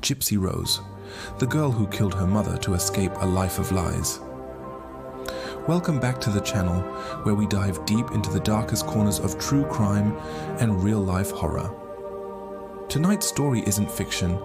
Gypsy Rose, the girl who killed her mother to escape a life of lies. Welcome back to the channel, where we dive deep into the darkest corners of true crime and real-life horror. Tonight's story isn't fiction.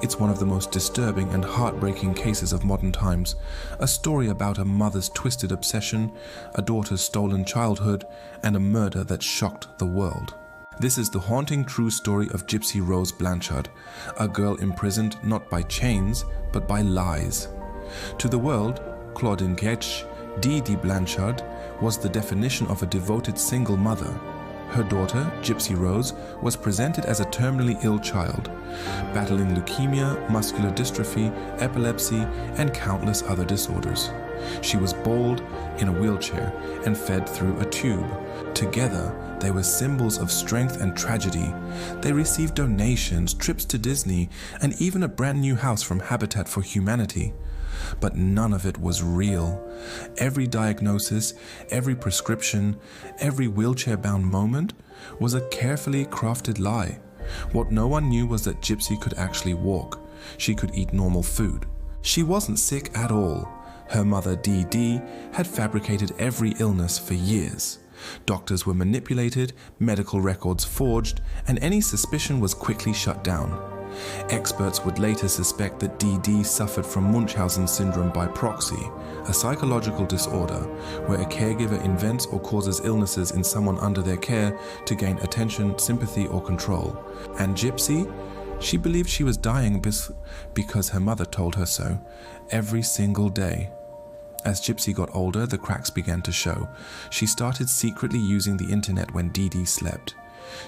It's one of the most disturbing and heartbreaking cases of modern times, a story about a mother's twisted obsession, a daughter's stolen childhood, and a murder that shocked the world. This is the haunting true story of Gypsy Rose Blanchard, a girl imprisoned not by chains, but by lies. To the world, Claudine Ketch, Dee Blanchard, was the definition of a devoted single mother. Her daughter, Gypsy Rose, was presented as a terminally ill child, battling leukemia, muscular dystrophy, epilepsy, and countless other disorders. She was bold, in a wheelchair, and fed through a tube. Together, they were symbols of strength and tragedy. They received donations, trips to Disney, and even a brand new house from Habitat for Humanity. But none of it was real. Every diagnosis, every prescription, every wheelchair-bound moment was a carefully crafted lie. What no one knew was that Gypsy could actually walk. She could eat normal food. She wasn't sick at all. Her mother, Dee, had fabricated every illness for years. Doctors were manipulated, medical records forged, and any suspicion was quickly shut down. Experts would later suspect that Dee suffered from Munchausen syndrome by proxy, a psychological disorder where a caregiver invents or causes illnesses in someone under their care to gain attention, sympathy, or control. And Gypsy? She believed she was dying because her mother told her so, every single day. As Gypsy got older, the cracks began to show. She started secretly using the internet when Dee slept.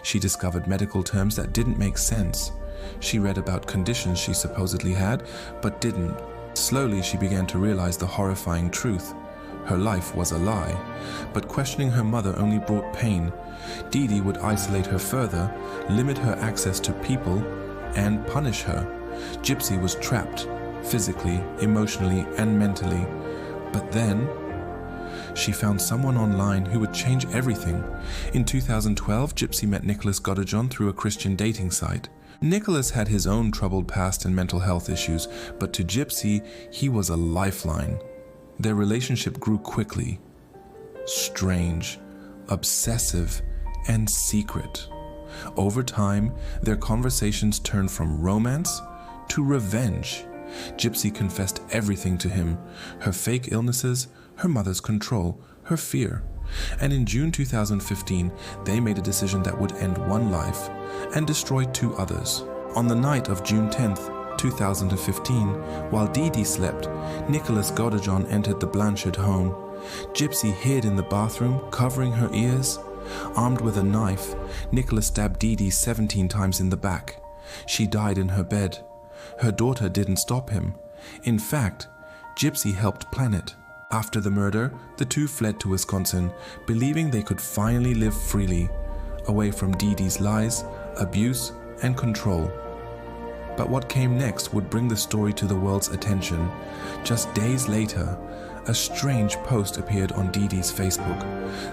She discovered medical terms that didn't make sense. She read about conditions she supposedly had, but didn't. Slowly, she began to realize the horrifying truth. Her life was a lie, but questioning her mother only brought pain. Dee would isolate her further, limit her access to people, and punish her. Gypsy was trapped, physically, emotionally, and mentally. But then, she found someone online who would change everything. In 2012, Gypsy met Nicholas Godejohn through a Christian dating site. Nicholas had his own troubled past and mental health issues, but to Gypsy, he was a lifeline. Their relationship grew quickly. Strange, obsessive, and secret. Over time, their conversations turned from romance to revenge. Gypsy confessed everything to him, her fake illnesses, her mother's control, her fear. And in June 2015, they made a decision that would end one life and destroy two others. On the night of June 10th, 2015, while Dee slept, Nicholas Godejohn entered the Blanchard home. Gypsy hid in the bathroom, covering her ears. Armed with a knife, Nicholas stabbed Dee 17 times in the back. She died in her bed. Her daughter didn't stop him. In fact, Gypsy helped plan it. After the murder, the two fled to Wisconsin, believing they could finally live freely, away from Dee's lies, abuse, and control. But what came next would bring the story to the world's attention. Just days later, a strange post appeared on Dee's Facebook.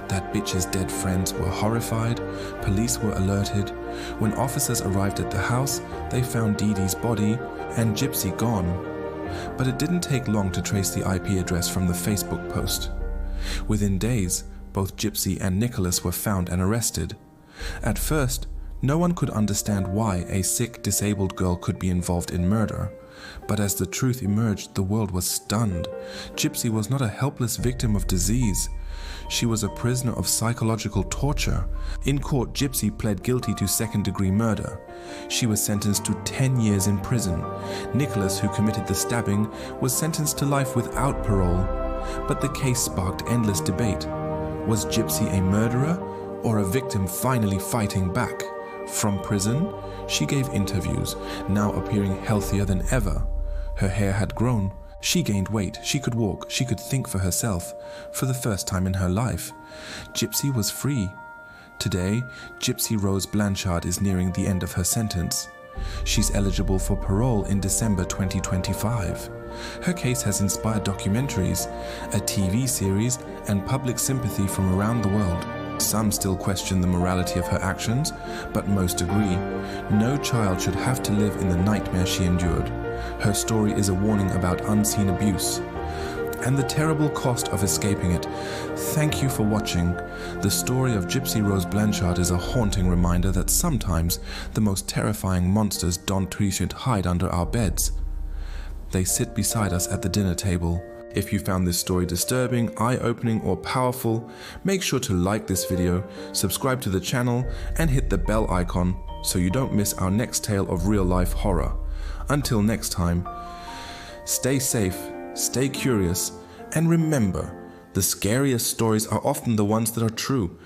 That bitch's dead friends were horrified, police were alerted. When officers arrived at the house, they found Dee's body and Gypsy gone. But it didn't take long to trace the IP address from the Facebook post. Within days, both Gypsy and Nicholas were found and arrested. At first, no one could understand why a sick, disabled girl could be involved in murder. But as the truth emerged, the world was stunned. Gypsy was not a helpless victim of disease. She was a prisoner of psychological torture. In court, Gypsy pled guilty to second-degree murder. She was sentenced to 10 years in prison. Nicholas, who committed the stabbing, was sentenced to life without parole. But the case sparked endless debate. Was Gypsy a murderer or a victim finally fighting back? From prison, she gave interviews, now appearing healthier than ever. Her hair had grown. She gained weight. She could walk. She could think for herself. For the first time in her life, Gypsy was free. Today, Gypsy Rose Blanchard is nearing the end of her sentence. She's eligible for parole in December 2025. Her case has inspired documentaries, a TV series, and public sympathy from around the world. Some still question the morality of her actions, but most agree. No child should have to live in the nightmare she endured. Her story is a warning about unseen abuse and the terrible cost of escaping it. Thank you for watching. The story of Gypsy Rose Blanchard is a haunting reminder that sometimes the most terrifying monsters don't hide under our beds. They sit beside us at the dinner table. If you found this story disturbing, eye-opening, or powerful, make sure to like this video, subscribe to the channel, and hit the bell icon so you don't miss our next tale of real-life horror. Until next time, stay safe, stay curious, and remember, the scariest stories are often the ones that are true.